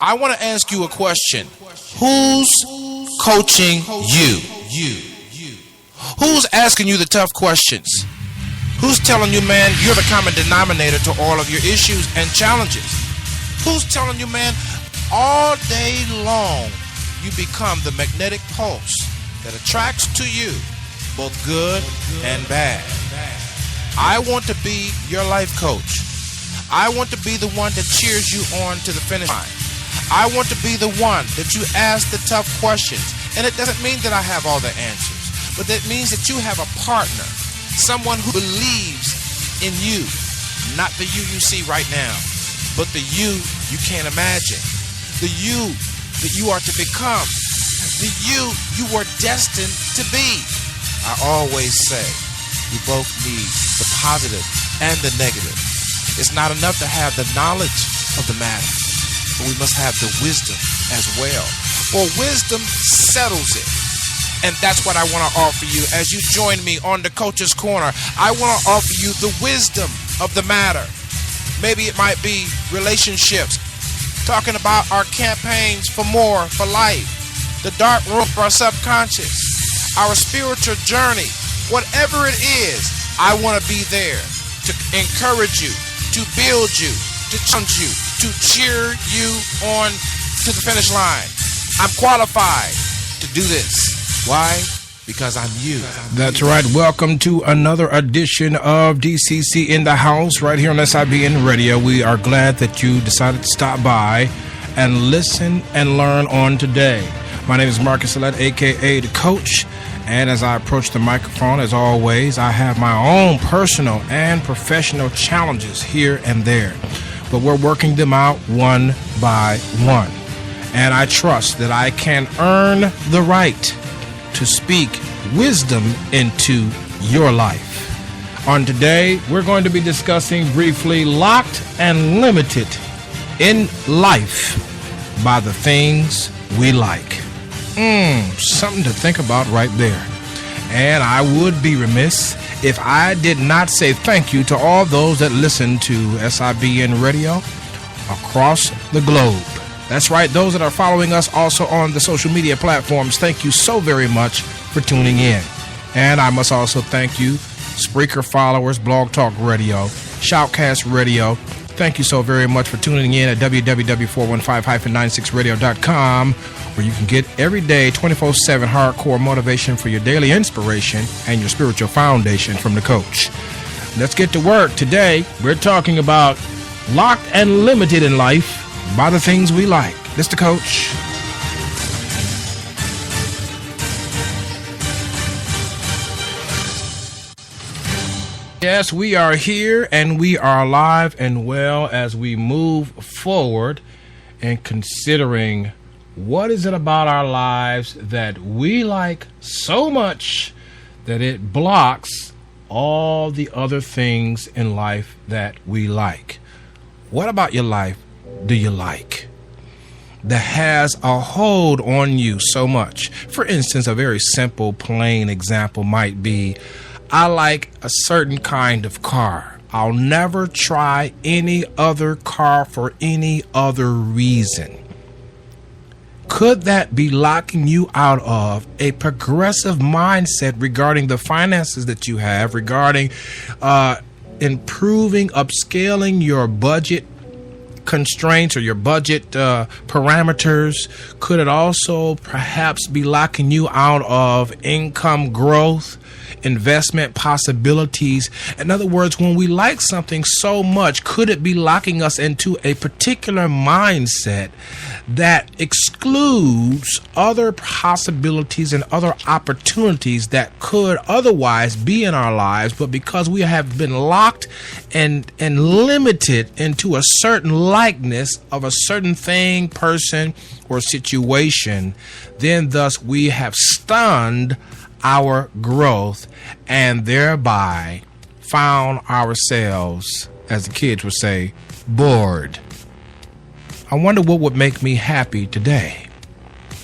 I want to ask you a question. Who's coaching you? Who's asking you the tough questions? Who's telling you, man, you're the common denominator to all of your issues and challenges? Who's telling you, man, all day long you become the magnetic pulse that attracts to you both good and bad? I want to be your life coach. I want to be the one that cheers you on to the finish line. I want to be the one that you ask the tough questions. And it doesn't mean that I have all the answers, but that means that you have a partner, someone who believes in you, not the you see right now, but the you can't imagine, the you that you are to become, the you are destined to be. I always say we both need the positive and the negative. It's not enough to have the knowledge of the matter, but we must have the wisdom as well. For wisdom settles it. And that's what I want to offer you as you join me on the Coach's Corner. I want to offer you the wisdom of the matter. Maybe it might be relationships, talking about our campaigns for more, for life, the dark room of our subconscious, our spiritual journey. Whatever it is, I want to be there to encourage you, to build you, to challenge you, to cheer you on to the finish line. I'm qualified to do this. Why? Because I'm you. That's right. Welcome to another edition of DCC in the House right here on SIBN Radio. We are glad that you decided to stop by and listen and learn on today. My name is Marcus Salette, a.k.a. The Coach. And as I approach the microphone, as always, I have my own personal and professional challenges here and there. But we're working them out one by one. And I trust that I can earn the right to speak wisdom into your life. On today, we're going to be discussing briefly locked and limited in life by the things we like. Something to think about right there. And I would be remiss if I did not say thank you to all those that listen to SIBN Radio across the globe. That's right, those that are following us also on the social media platforms, thank you so very much for tuning in. And I must also thank you, Spreaker followers, Blog Talk Radio, Shoutcast Radio. Thank you so very much for tuning in at www.415-96radio.com, where you can get everyday 24/7 hardcore motivation for your daily inspiration and your spiritual foundation from the Coach. Let's get to work. Today, we're talking about locked and limited in life by the things we like. This the Coach. Yes, we are here and we are alive and well as we move forward and considering what is it about our lives that we like so much that it blocks all the other things in life that we like. What about your life do you like that has a hold on you so much? For instance, a very simple, plain example might be, I like a certain kind of car. I'll never try any other car for any other reason. Could that be locking you out of a progressive mindset regarding the finances that you have, regarding improving, upscaling your budget constraints or your budget parameters? Could it also perhaps be locking you out of income growth, investment possibilities? In other words, when we like something so much, could it be locking us into a particular mindset that excludes other possibilities and other opportunities that could otherwise be in our lives, but because we have been locked and limited into a certain likeness of a certain thing, person, or situation, then thus we have stunned our growth and thereby found ourselves, as the kids would say, bored. I wonder what would make me happy today.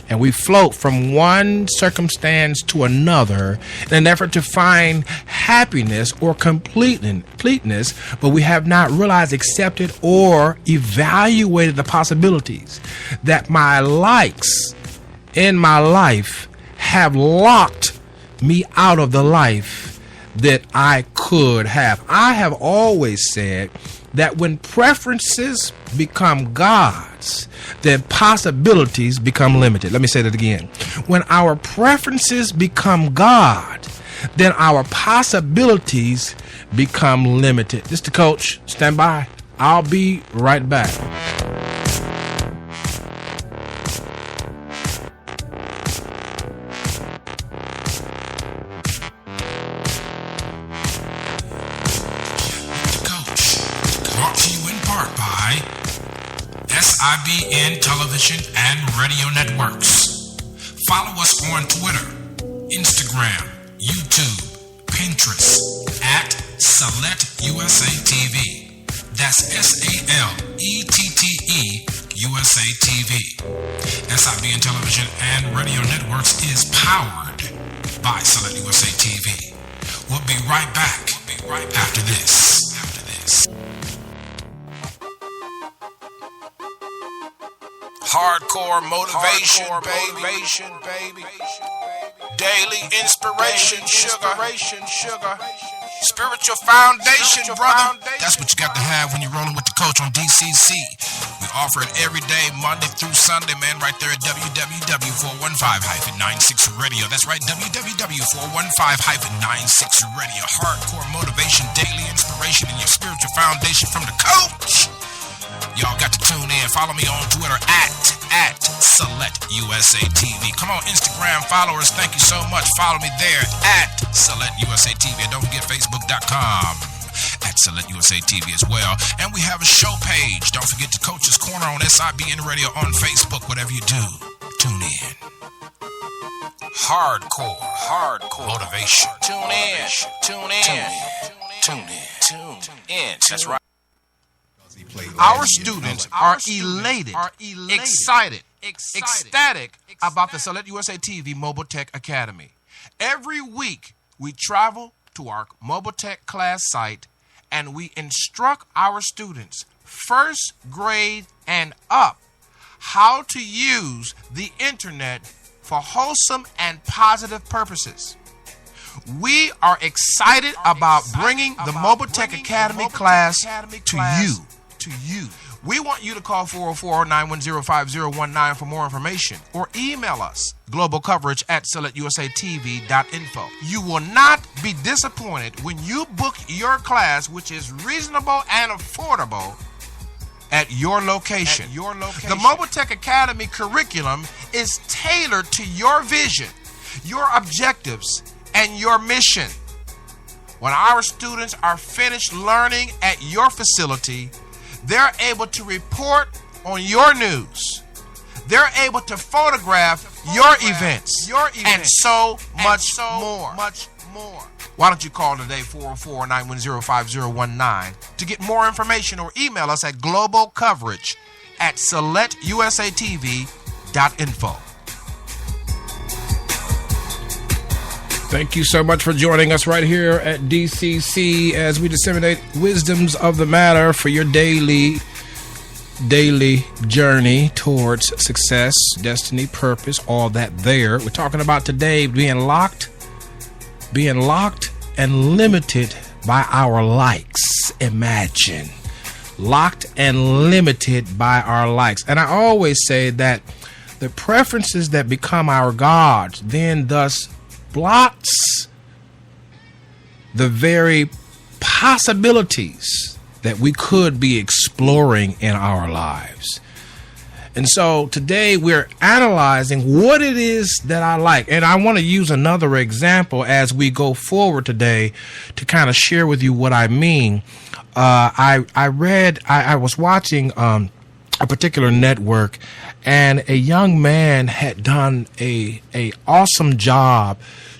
and we float from one circumstance to another in an effort to find happiness or completeness, but we have not realized, accepted, or evaluated the possibilities that my likes in my life have locked me out of the life that I could have. I have always said that when preferences become gods, then possibilities become limited. Let me say that again. When our preferences become God, then our possibilities become limited. This is the coach. Stand by. I'll be right back. SIBN Television and Radio Networks. Follow us on Twitter, Instagram, YouTube, Pinterest at Select USA TV. That's SALETTE USA TV. SIBN Television and Radio Networks is powered by Select USA TV. We'll be right back. After this. Hardcore motivation, baby. Daily inspiration, sugar. Spiritual foundation, brother. That's what you got to have when you're rolling with the coach on DCC. We offer it every day, Monday through Sunday, man, right there at www.415-96radio. That's right, www.415-96radio. Hardcore motivation, daily inspiration, and your spiritual foundation from the coach. Y'all got to tune in. Follow me on Twitter at Select USA TV. Come on, Instagram followers. Thank you so much. Follow me there at Select USA TV. And don't forget Facebook.com at Select USA TV as well. And we have a show page. Don't forget the Coach's Corner on SIBN Radio on Facebook. Whatever you do, tune in. Hardcore motivation. Tune in. That's right. Our students are elated, excited, ecstatic about the Select USA TV Mobile Tech Academy. Every week, we travel to our Mobile Tech class site and we instruct our students, first grade and up, how to use the internet for wholesome and positive purposes. We are excited about bringing the Mobile Tech Academy class to you. We want you to call 404-910-5019 for more information or email us globalcoverage@selectusatv.info. You will not be disappointed when you book your class, which is reasonable and affordable, at your location. The Mobile Tech Academy curriculum is tailored to your vision, your objectives, and your mission. When our students are finished learning at your facility, they're able to report on your news. They're able to photograph your events, and so much more. Why don't you call today, 404-910-5019, to get more information, or email us at globalcoverage@selectusatv.info. Thank you so much for joining us right here at DCC as we disseminate wisdoms of the matter for your daily journey towards success, destiny, purpose, all that there. We're talking about today being locked and limited by our likes. Imagine. Locked and limited by our likes. And I always say that the preferences that become our gods then thus blocks the very possibilities that we could be exploring in our lives. And so today we're analyzing what it is that I like. And I want to use another example as we go forward today to kind of share with you what I mean. I was watching a particular network, and a young man had done a awesome job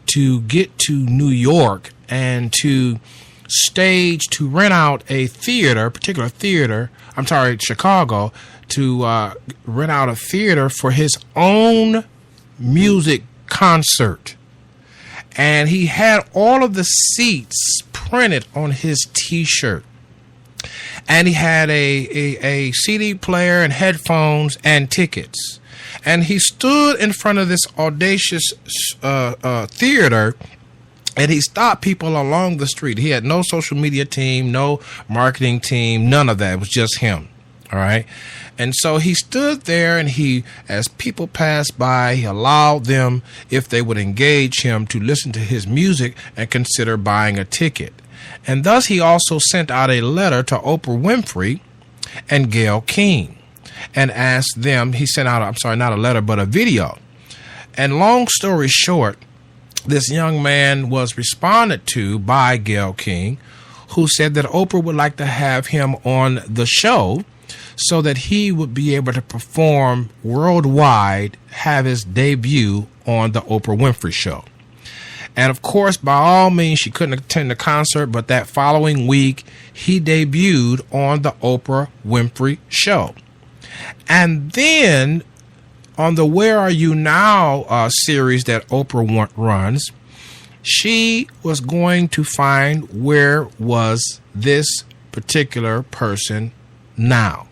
to get to New York and to rent out a Chicago, to rent out a theater for his own music concert. And he had all of the seats printed on his T-shirt. And he had a CD player and headphones and tickets. And he stood in front of this audacious theater, and he stopped people along the street. He had no social media team, no marketing team, none of that. It was just him. All right. And so he stood there, and he, as people passed by, he allowed them, if they would engage him, to listen to his music and consider buying a ticket. And thus he also sent out a letter to Oprah Winfrey and Gayle King and asked them, he sent out, I'm sorry, not a letter, but a video. And long story short, this young man was responded to by Gayle King, who said that Oprah would like to have him on the show so that he would be able to perform worldwide, have his debut on the Oprah Winfrey Show. And of course, by all means, she couldn't attend the concert, but that following week, he debuted on the Oprah Winfrey Show. And then on the Where Are You Now series that Oprah runs, she was going to find where was this particular person now.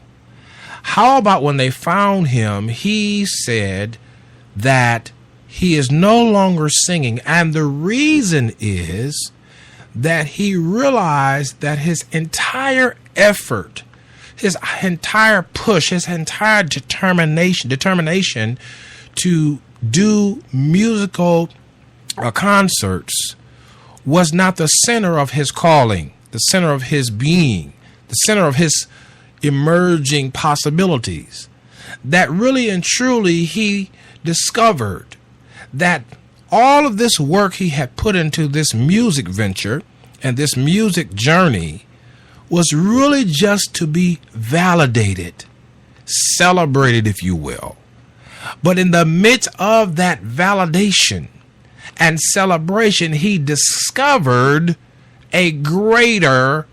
How about when they found him, he said that he is no longer singing. And the reason is that he realized that his entire effort, his entire push, his entire determination to do musical concerts was not the center of his calling, the center of his being, the center of his emerging possibilities. That really and truly he discovered that all of this work he had put into this music venture and this music journey was really just to be validated, celebrated, if you will. But in the midst of that validation and celebration, he discovered a greater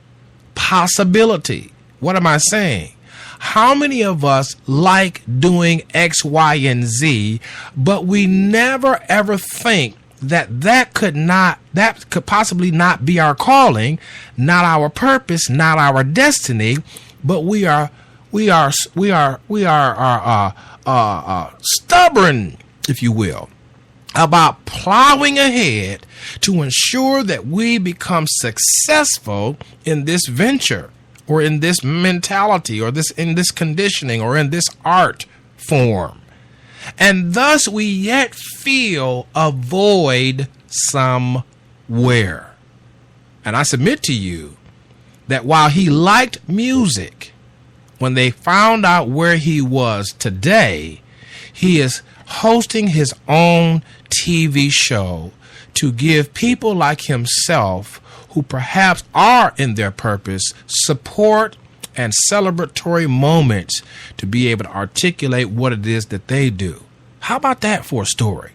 possibility. What am I saying? How many of us like doing X, Y, and Z, but we never ever think that could possibly not be our calling, not our purpose, not our destiny, but we are stubborn, if you will, about plowing ahead to ensure that we become successful in this venture, or in this mentality, or in this conditioning, or in this art form. And thus we yet feel a void somewhere. And I submit to you that while he liked music, when they found out where he was today, he is hosting his own TV show to give people like himself, who perhaps are in their purpose, support and celebratory moments to be able to articulate what it is that they do. How about that for a story?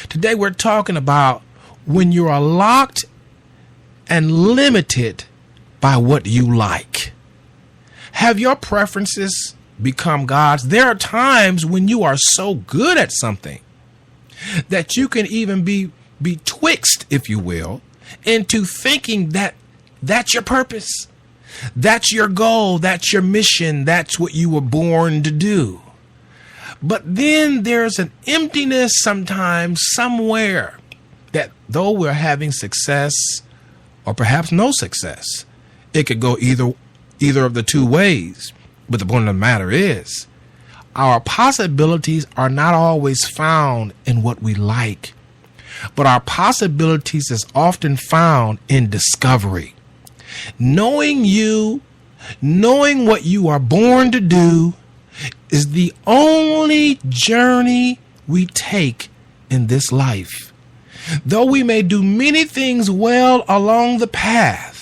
Today we're talking about when you are locked and limited by what you like. Have your preferences become God's? There are times when you are so good at something that you can even be betwixt, if you will, into thinking that that's your purpose, that's your goal, that's your mission, that's what you were born to do. But then there's an emptiness sometimes somewhere that though we're having success or perhaps no success, it could go either of the two ways. But the point of the matter is, our possibilities are not always found in what we like, but our possibilities is often found in discovery. Knowing what you are born to do is the only journey we take in this life. Though we may do many things well along the path,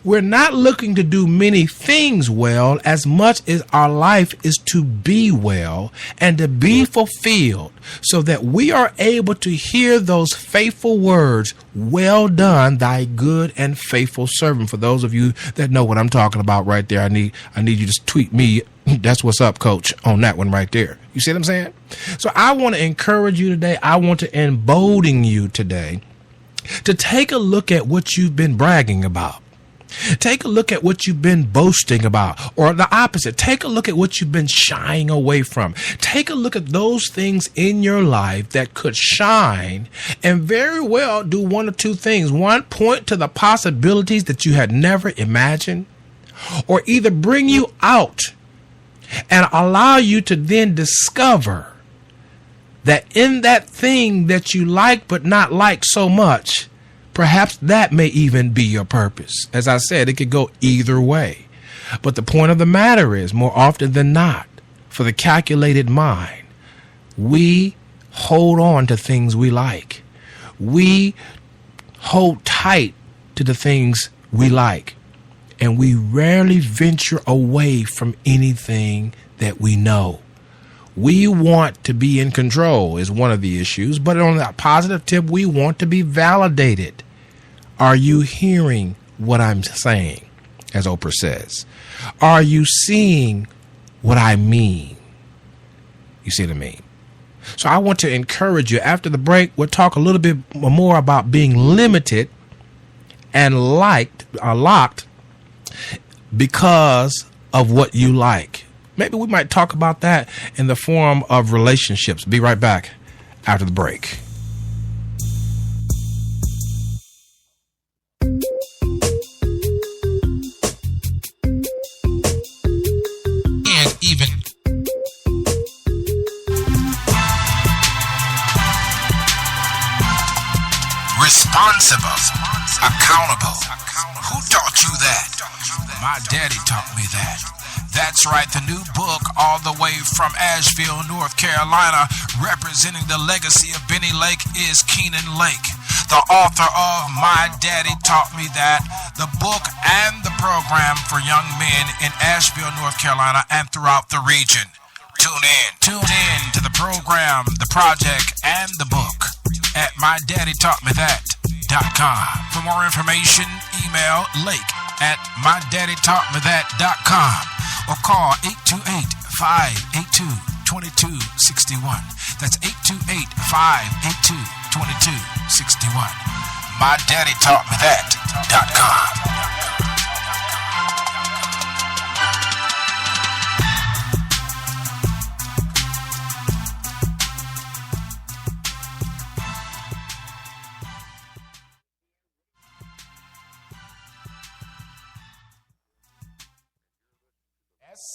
we're not looking to do many things well as much as our life is to be well and to be fulfilled, so that we are able to hear those faithful words, "Well done, thy good and faithful servant." For those of you that know what I'm talking about right there, I need you to tweet me That's what's up, coach, on that one right there. You see what I'm saying? So I want to encourage you today. I want to embolden you today to take a look at what you've been bragging about. Take a look at what you've been boasting about, or the opposite. Take a look at what you've been shying away from. Take a look at those things in your life that could shine and very well do one or two things. One, point to the possibilities that you had never imagined, or either bring you out and allow you to then discover that in that thing that you like but not like so much, perhaps that may even be your purpose. As I said, it could go either way. But the point of the matter is, more often than not, for the calculated mind, we hold on to things we like. We hold tight to the things we like. And we rarely venture away from anything that we know. We want to be in control is one of the issues, but on that positive tip, we want to be validated. Are you hearing what I'm saying, as Oprah says? Are you seeing what I mean? You see what I mean? So I want to encourage you. After the break, we'll talk a little bit more about being limited and locked because of what you like. Maybe we might talk about that in the form of relationships. Be right back after the break. And even responsible, accountable. Who taught you that? My daddy taught me that. That's right, the new book, all the way from Asheville, North Carolina, representing the legacy of Benny Lake, is Keenan Lake, the author of My Daddy Taught Me That, the book and the program for young men in Asheville, North Carolina, and throughout the region. Tune in to the program, the project, and the book at MyDaddyTaughtMeThat.com. For more information, email lake@MyDaddyTaughtMeThat.com or call 828-582-2261. That's 828-582-2261. MyDaddyTaughtMeThat.com.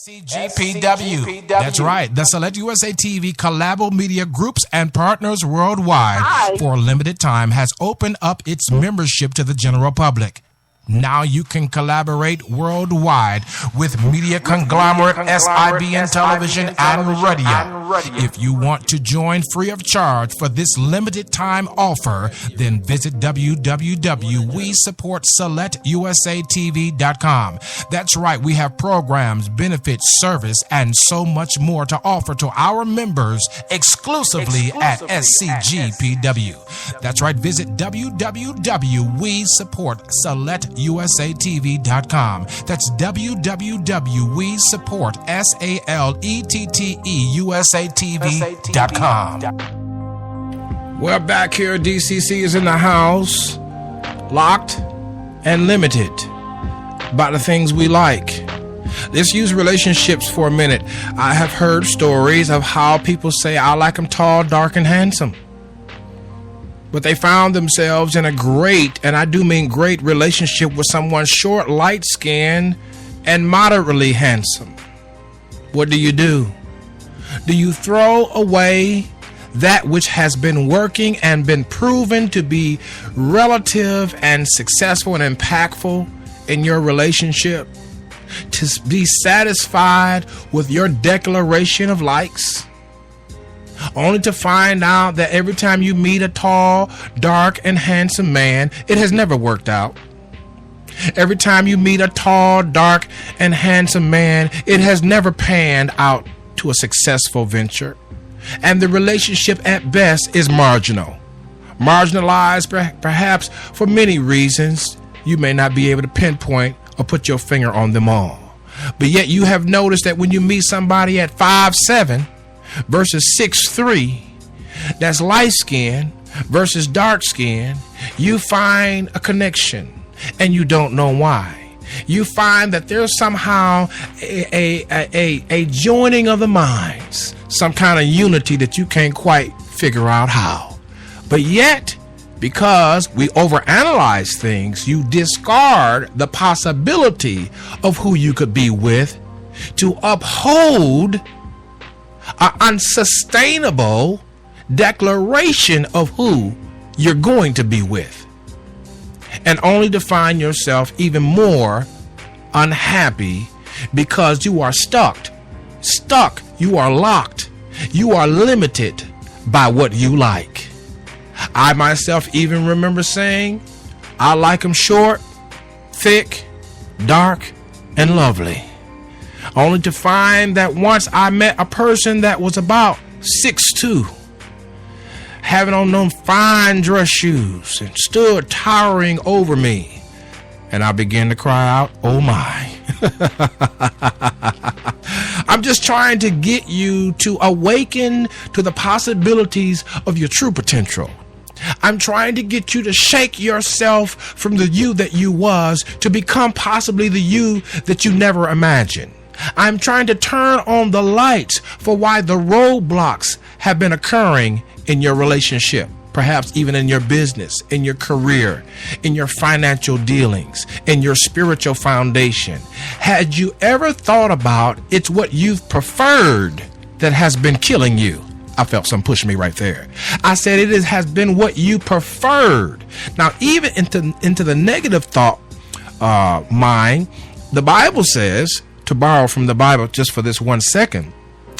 SCGPW. That's right. The Select USA TV Collabo Media Groups and Partners Worldwide for a limited time has opened up its membership to the general public. Now you can collaborate worldwide with media conglomerate SIBN Television and Radio. If you want to join free of charge for this limited time offer, then visit www.WeSupportSelectUSATV.com. That's right, we have programs, benefits, service, and so much more to offer to our members exclusively at SCGPW. That's right, visit www.WeSupportSelectUSATV.com. That's www.WeSupportSaletTV.com. We're back here. DCC is in the house, locked and limited by the things we like. Let's use relationships for a minute. I have heard stories of how people say, I like them tall, dark, and handsome. But they found themselves in a great, and I do mean great, relationship with someone short, light-skinned, and moderately handsome. What do? Do you throw away that which has been working and been proven to be relative and successful and impactful in your relationship to be satisfied with your declaration of likes? Only to find out that every time you meet a tall, dark, and handsome man, it has never worked out. Every time you meet a tall, dark, and handsome man, it has never panned out to a successful venture. And the relationship at best is marginal. Marginalized perhaps for many reasons. You may not be able to pinpoint or put your finger on them all. But yet you have noticed that when you meet somebody at 5'7" versus 6'3", that's light skin versus dark skin, you find a connection and you don't know why. You find that there's somehow a joining of the minds, some kind of unity that you can't quite figure out how. But yet, because we overanalyze things, you discard the possibility of who you could be with to uphold an unsustainable declaration of who you're going to be with, and only to find yourself even more unhappy because you are stuck, you are locked, you are limited by what you like. I myself even remember saying, I like them short, thick, dark, and lovely. Only to find that once I met a person that was about 6'2", having on them fine dress shoes, and stood towering over me, and I began to cry out, oh my. I'm just trying to get you to awaken to the possibilities of your true potential. I'm trying to get you to shake yourself from the you that you was to become possibly the you that you never imagined. I'm trying to turn on the lights for why the roadblocks have been occurring in your relationship, perhaps even in your business, in your career, in your financial dealings, in your spiritual foundation. Had you ever thought about it's what you've preferred that has been killing you? I felt some push me right there. I said has been what you preferred. Now, even into the negative thought mind, the Bible says, to borrow from the Bible just for this 1 second,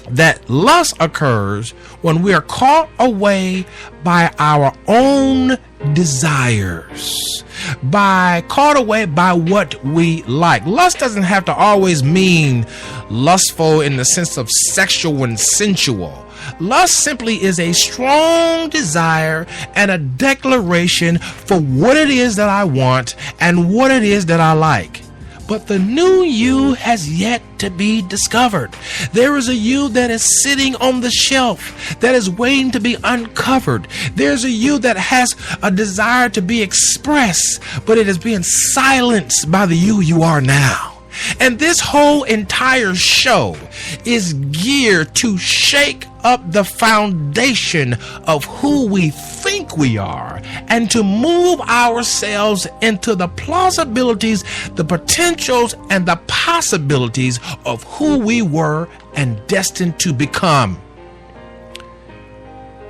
that lust occurs when we are caught away by our own desires, caught away by what we like. Lust doesn't have to always mean lustful in the sense of sexual and sensual. Lust simply is a strong desire and a declaration for what it is that I want and what it is that I like. But the new you has yet to be discovered. There is a you that is sitting on the shelf that is waiting to be uncovered. There's a you that has a desire to be expressed, but it is being silenced by the you are now. And this whole entire show is geared to shake up the foundation of who we think we are and to move ourselves into the plausibilities, the potentials, and the possibilities of who we were and destined to become.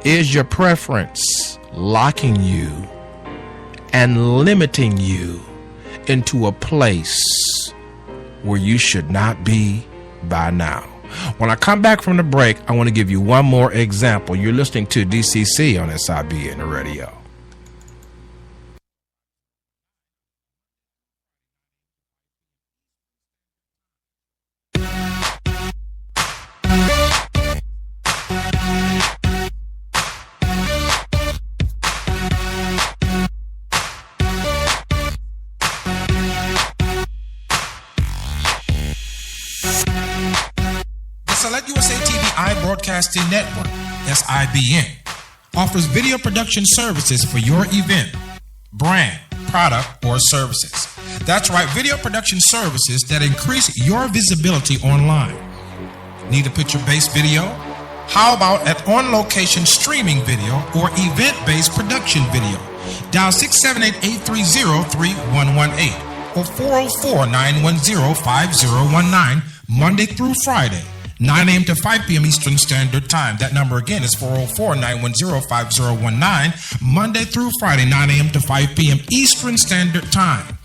Is your preference locking you and limiting you into a place where you should not be by now? When I come back from the break, I want to give you one more example. You're listening to DCC on SIBN Radio. Select USA TV Broadcasting Network, SIBN, offers video production services for your event, brand, product, or services. That's right, video production services that increase your visibility online. Need a picture-based video? How about an on-location streaming video or event-based production video? Dial 678-830-3118 or 404-910-5019, Monday through Friday, 9 a.m. to 5 p.m. Eastern Standard Time. That number again is 404-910-5019, Monday through Friday, 9 a.m. to 5 p.m. Eastern Standard Time.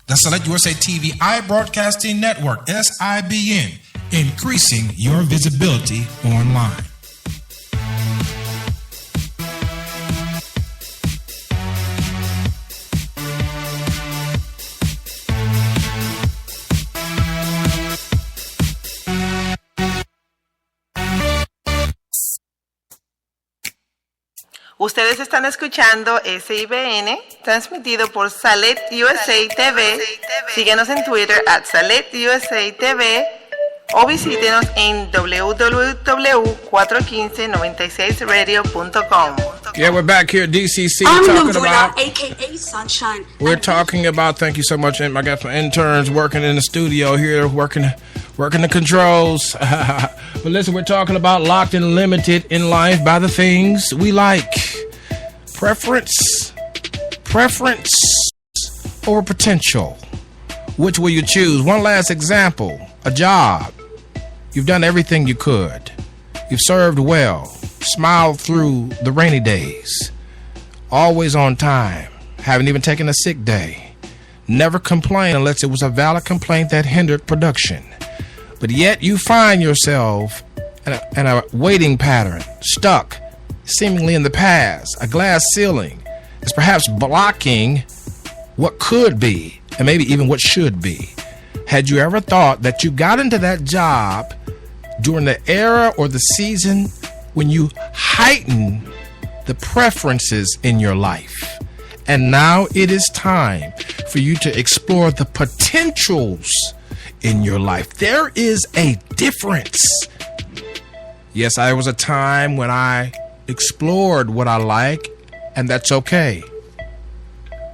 The Select USA TV Broadcasting Network, SIBN, increasing your visibility online. Ustedes están escuchando SIBN, transmitido por Salet USA TV. Síguenos en Twitter @Salet USA TV o visítenos en www.41596radio.com. Yeah, we're back here at DCC talking about, aka Sunshine. We're talking about, thank you so much. I got some interns working in the studio here, working the controls. But listen, we're talking about locked and limited in life by the things we like. Preference or potential. Which will you choose? One last example. A job. You've done everything you could. You've served well. Smiled through the rainy days. Always on time. Haven't even taken a sick day. Never complained unless it was a valid complaint that hindered production. But yet you find yourself in a waiting pattern, stuck, seemingly in the past. A glass ceiling is perhaps blocking what could be, and maybe even what should be. Had you ever thought that you got into that job during the era or the season when you heighten the preferences in your life? And now it is time for you to explore the potentials in your life. There is a difference. Yes, there was a time when I explored what I like, and that's okay.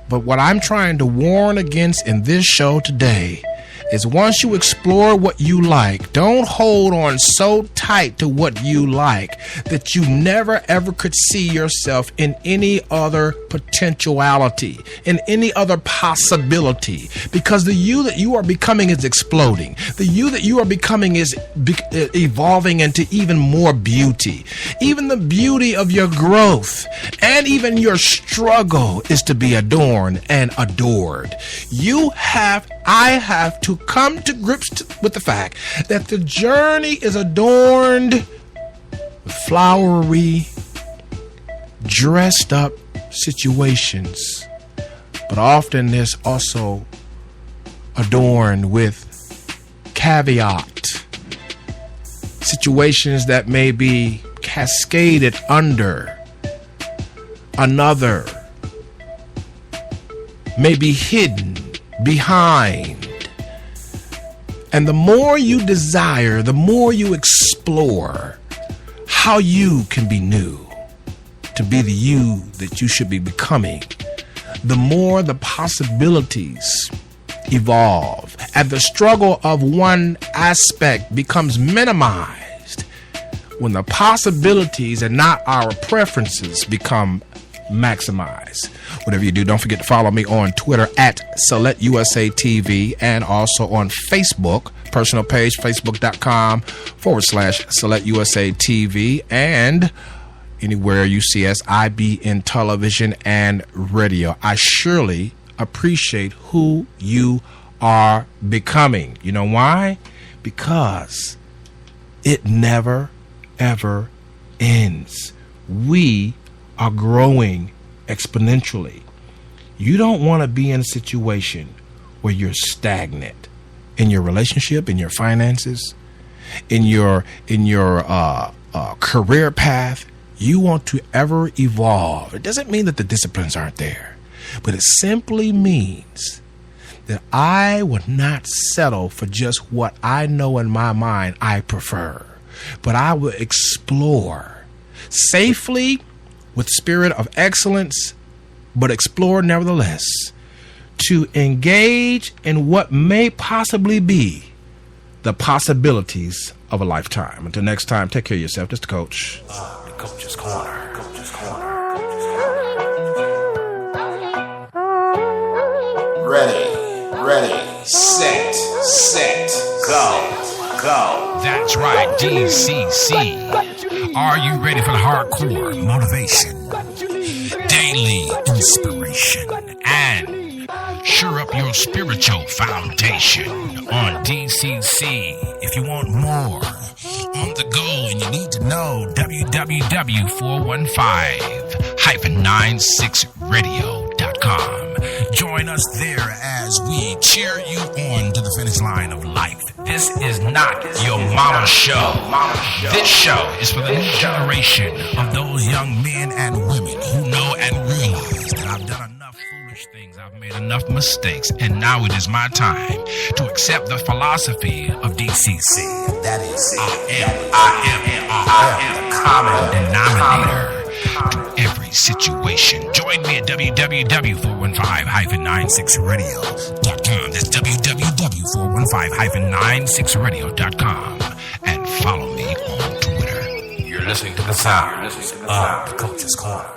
But what I'm trying to warn against in this show today is once you explore what you like, don't hold on so tight to what you like that you never ever could see yourself in any other potentiality, in any other possibility, because the you that you are becoming is exploding. The you that you are becoming is evolving into even more beauty. Even the beauty of your growth and even your struggle is to be adorned and adored. I have to come to grips with the fact that the journey is adorned with flowery, dressed up situations, but often there's also adorned with caveat situations that may be cascaded under another, may be hidden behind. And the more you desire, the more you explore how you can be new, to be the you that you should be becoming, the more the possibilities evolve and the struggle of one aspect becomes minimized when the possibilities and not our preferences become maximize. Whatever you do, don't forget to follow me on Twitter @SelectUSATV and also on Facebook, personal page, facebook.com/SelectUSATV, and anywhere you see us, I be in television and radio. I surely appreciate who you are becoming. You know why? Because it never, ever ends. We are growing exponentially. You don't want to be in a situation where you're stagnant in your relationship, in your finances, in your career path. You want to ever evolve. It doesn't mean that the disciplines aren't there, but it simply means that I would not settle for just what I know in my mind I prefer, but I will explore safely with spirit of excellence, but explore nevertheless to engage in what may possibly be the possibilities of a lifetime. Until next time, take care of yourself. This is the Coach. The Coach's Corner. Coach's Corner. Ready, set, go. That's right, DCC. Are you ready for the hardcore motivation, daily inspiration, and sure up your spiritual foundation on DCC? If you want more on the go and you need to know, www.415-96radio.com. Join us there as we cheer you on to the finish line of life. This is not your mama's show. This show is for the new generation of those young men and women who know and realize that I've done enough foolish things, I've made enough mistakes, and now it is my time to accept the philosophy of DCC. That is, I am the common denominator to every situation. Join me at www.415-96radio.com. That's www.415-96radio.com. And follow me on Twitter. You're listening to the sound of the Coach's Corner.